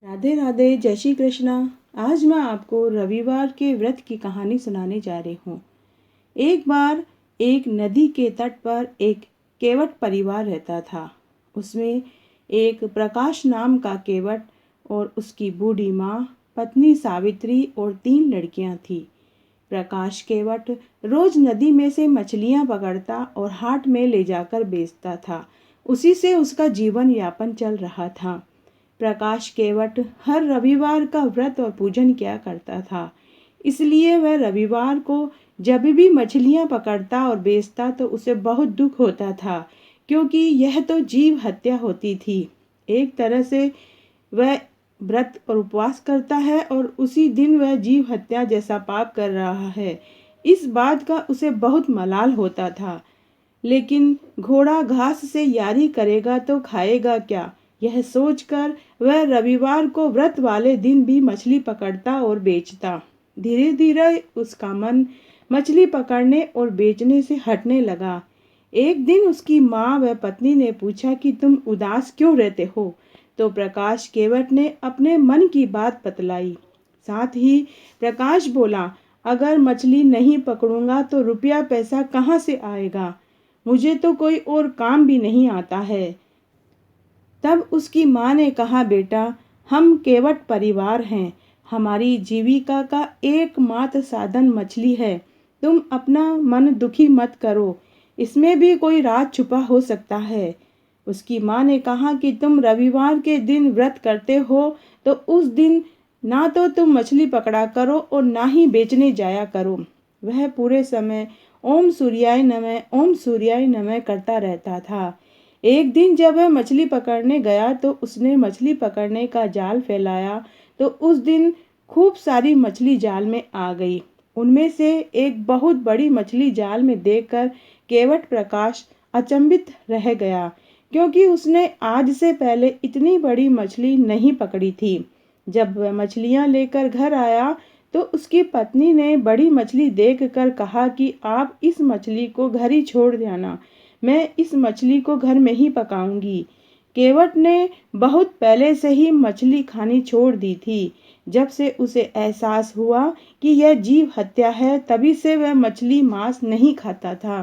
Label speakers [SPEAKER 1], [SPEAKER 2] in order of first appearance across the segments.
[SPEAKER 1] राधे राधे, जय श्री कृष्णा। आज मैं आपको रविवार के व्रत की कहानी सुनाने जा रही हूँ। एक बार एक नदी के तट पर एक केवट परिवार रहता था। उसमें एक प्रकाश नाम का केवट और उसकी बूढ़ी माँ, पत्नी सावित्री और 3 लड़कियाँ थीं। प्रकाश केवट रोज नदी में से मछलियाँ पकड़ता और हाट में ले जाकर बेचता था। उसी से उसका जीवन यापन चल रहा था। प्रकाश केवट हर रविवार का व्रत और पूजन किया करता था। इसलिए वह रविवार को जब भी मछलियां पकड़ता और बेचता तो उसे बहुत दुख होता था, क्योंकि यह तो जीव हत्या होती थी। एक तरह से वह व्रत और उपवास करता है और उसी दिन वह जीव हत्या जैसा पाप कर रहा है। इस बात का उसे बहुत मलाल होता था। लेकिन घोड़ा घास से यारी करेगा तो खाएगा क्या, यह सोचकर वह रविवार को व्रत वाले दिन भी मछली पकड़ता और बेचता। धीरे धीरे उसका मन मछली पकड़ने और बेचने से हटने लगा। एक दिन उसकी माँ व पत्नी ने पूछा कि तुम उदास क्यों रहते हो। तो प्रकाश केवट ने अपने मन की बात बतलाई। साथ ही प्रकाश बोला, अगर मछली नहीं पकड़ूंगा तो रुपया पैसा कहाँ से आएगा, मुझे तो कोई और काम भी नहीं आता है। तब उसकी माँ ने कहा, बेटा, हम केवट परिवार हैं, हमारी जीविका का एकमात्र साधन मछली है। तुम अपना मन दुखी मत करो, इसमें भी कोई राज छुपा हो सकता है। उसकी माँ ने कहा कि तुम रविवार के दिन व्रत करते हो तो उस दिन ना तो तुम मछली पकड़ा करो और ना ही बेचने जाया करो। वह पूरे समय ओम सूर्याय नमः, ओम सूर्याय नमः करता रहता था। एक दिन जब वह मछली पकड़ने गया तो उसने मछली पकड़ने का जाल फैलाया तो उस दिन खूब सारी मछली जाल में आ गई। उनमें से एक बहुत बड़ी मछली जाल में देखकर केवट प्रकाश अचंभित रह गया, क्योंकि उसने आज से पहले इतनी बड़ी मछली नहीं पकड़ी थी। जब वह मछलियां लेकर घर आया तो उसकी पत्नी ने बड़ी मछली देखकर कहा कि आप इस मछली को घर ही छोड़ देना, मैं इस मछली को घर में ही पकाऊंगी। केवट ने बहुत पहले से ही मछली खानी छोड़ दी थी। जब से उसे एहसास हुआ कि यह जीव हत्या है, तभी से वह मछली मांस नहीं खाता था।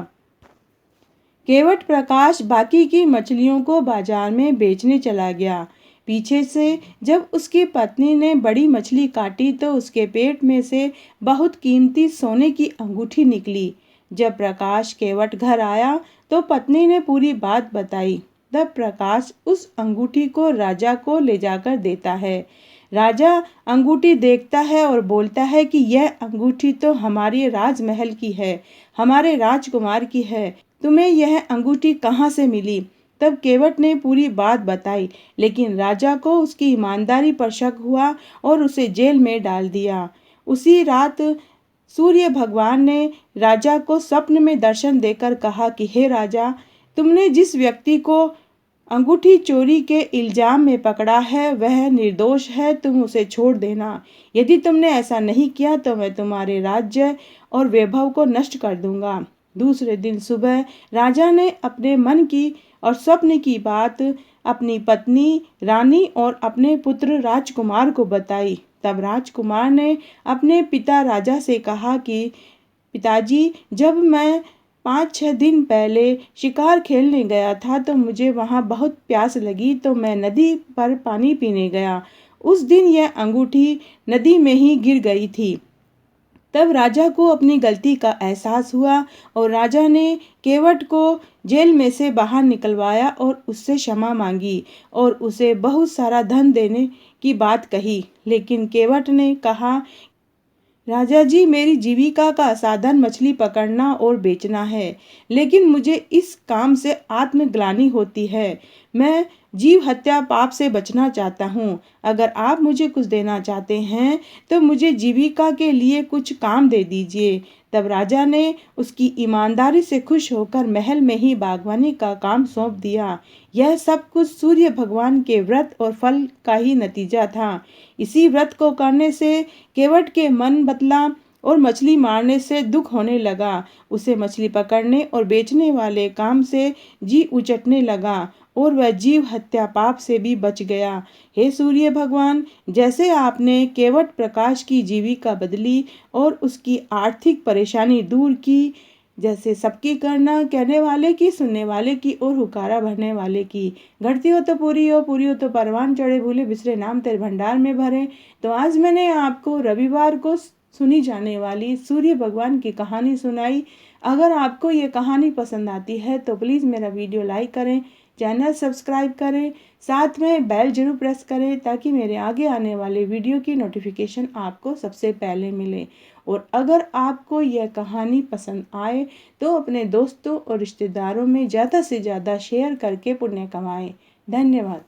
[SPEAKER 1] केवट प्रकाश बाकी की मछलियों को बाजार में बेचने चला गया। पीछे से जब उसकी पत्नी ने बड़ी मछली काटी तो उसके पेट में से बहुत कीमती सोने की अंगूठी निकली। जब प्रकाश केवट घर आया तो पत्नी ने पूरी बात बताई। तब प्रकाश उस अंगूठी को राजा को ले जाकर देता है। राजा अंगूठी देखता है और बोलता है कि यह अंगूठी तो हमारे राजमहल की है, हमारे राजकुमार की है, तुम्हें यह अंगूठी कहाँ से मिली। तब केवट ने पूरी बात बताई, लेकिन राजा को उसकी ईमानदारी पर शक हुआ और उसे जेल में डाल दिया। उसी रात सूर्य भगवान ने राजा को स्वप्न में दर्शन देकर कहा कि हे राजा, तुमने जिस व्यक्ति को अंगूठी चोरी के इल्जाम में पकड़ा है वह निर्दोष है, तुम उसे छोड़ देना। यदि तुमने ऐसा नहीं किया तो मैं तुम्हारे राज्य और वैभव को नष्ट कर दूंगा। दूसरे दिन सुबह राजा ने अपने मन की और स्वप्न की बात अपनी पत्नी रानी और अपने पुत्र राजकुमार को बताई। तब राजकुमार ने अपने पिता राजा से कहा कि पिताजी, जब मैं 5-6 दिन पहले शिकार खेलने गया था तो मुझे वहाँ बहुत प्यास लगी, तो मैं नदी पर पानी पीने गया। उस दिन यह अंगूठी नदी में ही गिर गई थी। तब राजा को अपनी गलती का एहसास हुआ और राजा ने केवट को जेल में से बाहर निकलवाया और उससे क्षमा मांगी और उसे बहुत सारा धन देने की बात कही। लेकिन केवट ने कहा, राजा जी, मेरी जीविका का साधन मछली पकड़ना और बेचना है, लेकिन मुझे इस काम से आत्मग्लानि होती है। मैं जीव हत्या पाप से बचना चाहता हूँ। अगर आप मुझे कुछ देना चाहते हैं तो मुझे जीविका के लिए कुछ काम दे दीजिए। तब राजा ने उसकी ईमानदारी से खुश होकर महल में ही बागवानी का काम सौंप दिया। यह सब कुछ सूर्य भगवान के व्रत और फल का ही नतीजा था। इसी व्रत को करने से केवट के मन बदला और मछली मारने से दुख होने लगा। उसे मछली पकड़ने और बेचने वाले काम से जी उचटने लगा और वह जीव हत्या पाप से भी बच गया। हे सूर्य भगवान, जैसे आपने केवट प्रकाश की जीविका बदली और उसकी आर्थिक परेशानी दूर की, जैसे सबकी करना कहने वाले की, सुनने वाले की और हुकारा भरने वाले की। घटती हो तो पूरी हो तो परवान चढ़े, भूले बिसरे नाम तेरे भंडार में भरे। तो आज मैंने आपको रविवार को सुनी जाने वाली सूर्य भगवान की कहानी सुनाई। अगर आपको ये कहानी पसंद आती है तो प्लीज़ मेरा वीडियो लाइक करें, चैनल सब्सक्राइब करें, साथ में बेल जरूर प्रेस करें ताकि मेरे आगे आने वाले वीडियो की नोटिफिकेशन आपको सबसे पहले मिले। और अगर आपको यह कहानी पसंद आए तो अपने दोस्तों और रिश्तेदारों में ज़्यादा से ज़्यादा शेयर करके पुण्य कमाएं। धन्यवाद।